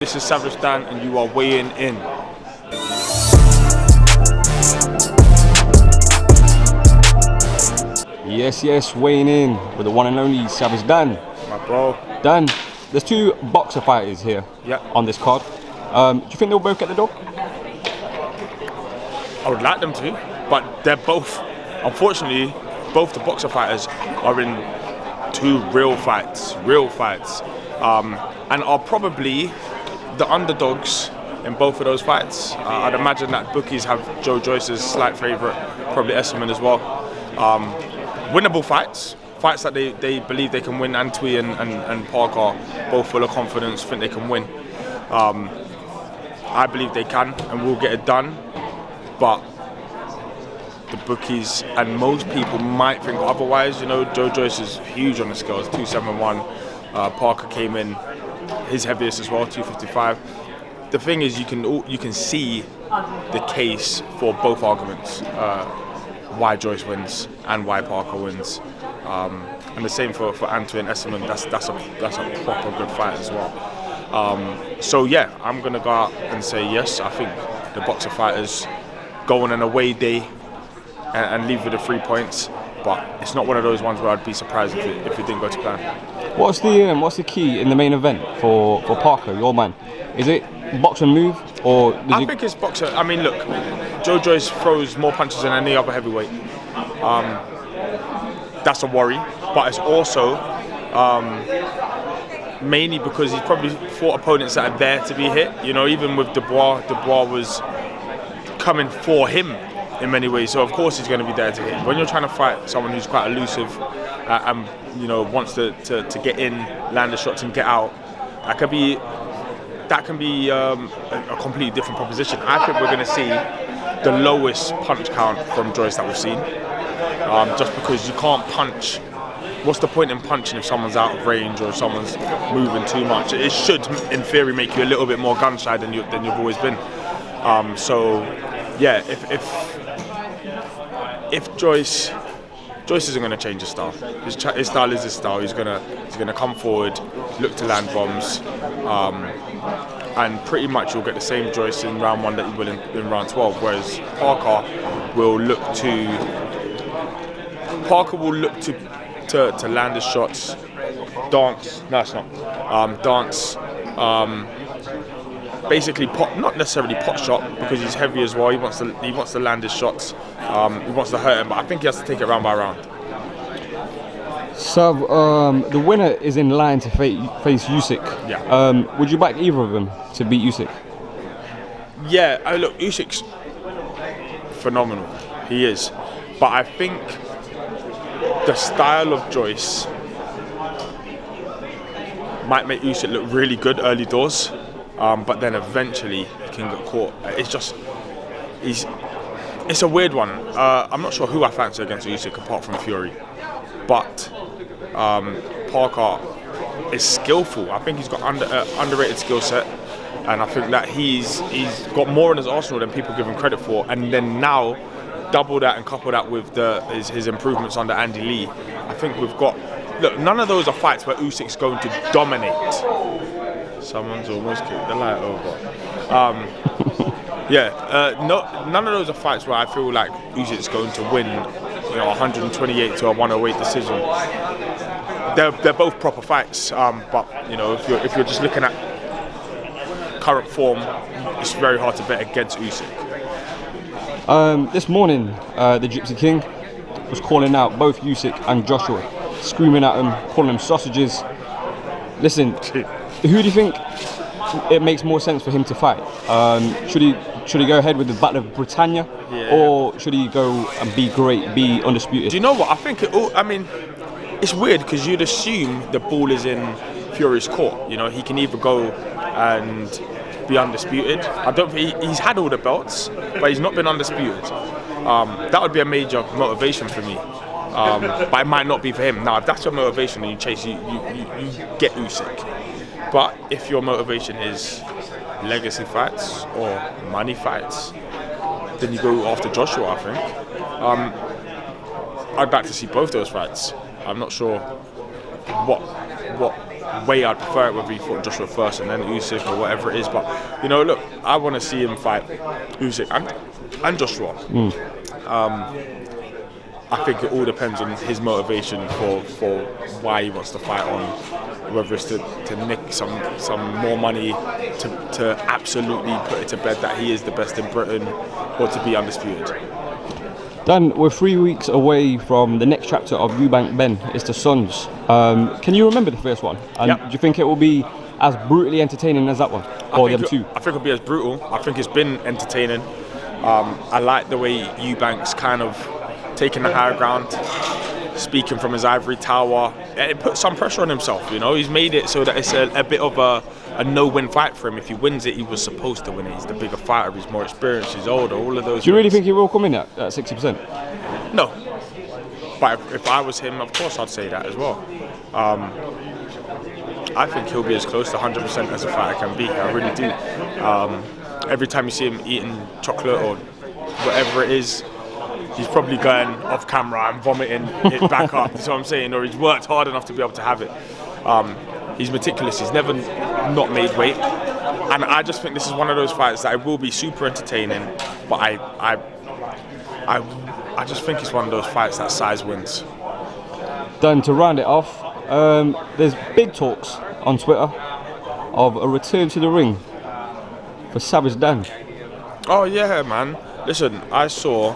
This is savagedan and you are weighing in. Yes, weighing in with the one and only savagedan. My bro. Dan, there's two boxer fighters here on this card. Do you think they'll both get the dog? I would like them to, but they're both, unfortunately, both the boxer fighters are in two real fights, and are probably the underdogs in both of those fights. I'd imagine that bookies have Joyce's slight favourite, probably Essuman as well. Winnable fights that they believe they can win. Antwi and Parker, both full of confidence, think they can win. I believe they can and will get it done, but the bookies and most people might think otherwise. You know, Joyce is huge on the scales, 271. Parker came in his heaviest as well, 255. The thing is, you can see the case for both arguments, why Joyce wins and why Parker wins, and the same for Antwi and Essuman. That's a proper good fight as well. So yeah, I'm gonna go out and say yes. I think the boxer fighters go on an away day and leave with the 3 points, but it's not one of those ones where I'd be surprised if it didn't go to plan. What's the key in the main event for Parker, your man? Is it box and move, or I think it's boxer. I mean, look, Joyce throws more punches than any other heavyweight. That's a worry, but it's also mainly because he's probably fought opponents that are there to be hit. You know, even with Dubois was coming for him in many ways, so of course he's going to be there to hit. When you're trying to fight someone who's quite elusive and wants to get in, land the shots and get out, that can be a completely different proposition. I think we're going to see the lowest punch count from Joyce that we've seen, just because you can't punch. What's the point in punching if someone's out of range or if someone's moving too much? It should, in theory, make you a little bit more gun shy than you've always been. So yeah, if Joyce isn't going to change his style. His style is his style. He's gonna come forward, look to land bombs, and pretty much you'll get the same Joyce in round 1 that you will in round 12. Whereas Parker will look to land his shots, dance. No, it's not. Dance. Basically, not necessarily pot shot, because he's heavy as well. He wants to land his shots. He wants to hurt him, but I think he has to take it round by round. So the winner is in line to face Uysk. Yeah. Would you back either of them to beat Uysk? Yeah. Look, Usyk's phenomenal. He is, but I think the style of Joyce might make Uysk look really good early doors. But then eventually he can get caught. It's a weird one. I'm not sure who I fancy against Uysk apart from Fury, but Parker is skillful. I think he's got underrated skill set, and I think that he's got more in his arsenal than people give him credit for. And then now double that and couple that with his improvements under Andy Lee. I think we've got. Look, none of those are fights where Usyk's going to dominate. Someone's almost kicked the light over. None of those are fights where I feel like Usyk's going to win, 128 to a 108 decision. They're both proper fights, but if you're just looking at current form, it's very hard to bet against Uysk. This morning, the Gypsy King was calling out both Uysk and Joshua, screaming at them, calling them sausages. Listen. Who do you think it makes more sense for him to fight? Should he go ahead with the Battle of Britannia, or should he go and be undisputed? Do you know what? I think it's weird because you'd assume the ball is in Fury's court. He can either go and be undisputed. I don't think he's had all the belts, but he's not been undisputed. That would be a major motivation for me. But it might not be for him. Now, if that's your motivation and you chase, you get Uysk. But if your motivation is legacy fights or money fights, then you go after Joshua, I think. I'd like to see both those fights. I'm not sure what way I'd prefer it whether he fought Joshua first and then Usyk or whatever it is. But you know, look, I want to see him fight Usyk and Joshua. I think it all depends on his motivation for why he wants to fight on, whether it's to nick some more money, to absolutely put it to bed that he is the best in Britain, or to be undisputed. Dan, we're 3 weeks away from the next chapter of EubankJrBenn. It's the Sons. Can you remember the first one? And Yep. do you think it will be as brutally entertaining as that one? Or the other two? I think it'll be as brutal. I think it's been entertaining. I like the way Eubank's kind of taking the higher ground, speaking from his ivory tower. It put some pressure on himself, you know. He's made it so that it's a bit of a no-win fight for him. If he wins it, he was supposed to win it. He's the bigger fighter, he's more experienced, he's older, all of those. Do you really things. think he will come in at 60%? No. But if I was him, of course I'd say that as well. I think he'll be as close to 100% as a fighter can be. I really do. Every time you see him eating chocolate or whatever it is, he's probably going off camera and vomiting it back up. That's what I'm saying. Or he's worked hard enough to be able to have it. He's meticulous. He's never not made weight. And I just think this is one of those fights that it will be super entertaining. But I just think it's one of those fights that size wins. Dan, to round it off, there's big talks on Twitter of a return to the ring for savagedan. Oh yeah, man. Listen, I saw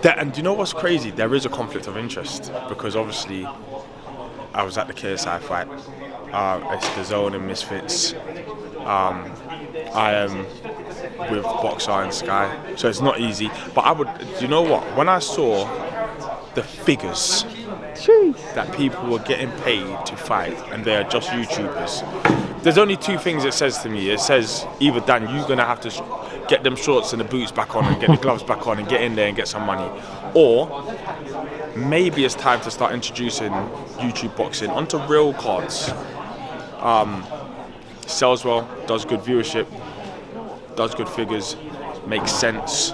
that, and do you know what's crazy? There is a conflict of interest because obviously I was at the KSI fight. It's DAZN and Misfits. I am with Boxer and Sky, so it's not easy. But do you know what? When I saw the figures that people were getting paid to fight, and they are just YouTubers, there's only two things it says to me. It says either, Dan, you're gonna have to get them shorts and the boots back on and get the gloves back on and get in there and get some money, or maybe it's time to start introducing YouTube boxing onto real cards. Sells well, does good viewership, does good figures, makes sense.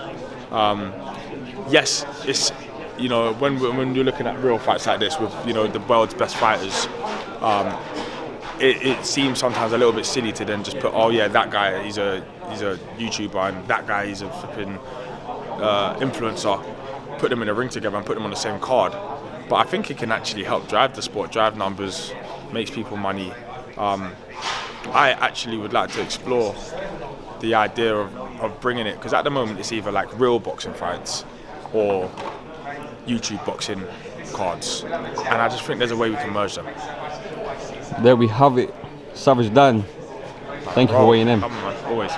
Yes, it's, you know, when you're looking at real fights like this with, you know, the world's best fighters, it seems sometimes a little bit silly to then just put, oh yeah, that guy, he's a YouTuber, and that guy, he's a flipping influencer. Put them in a ring together and put them on the same card. But I think it can actually help drive the sport, drive numbers, makes people money. I actually would like to explore the idea of bringing it, because at the moment it's either like real boxing fights or YouTube boxing cards, and I just think there's a way we can merge them. There we have it. savagedan, thank you for weighing in. Come on, man. Always.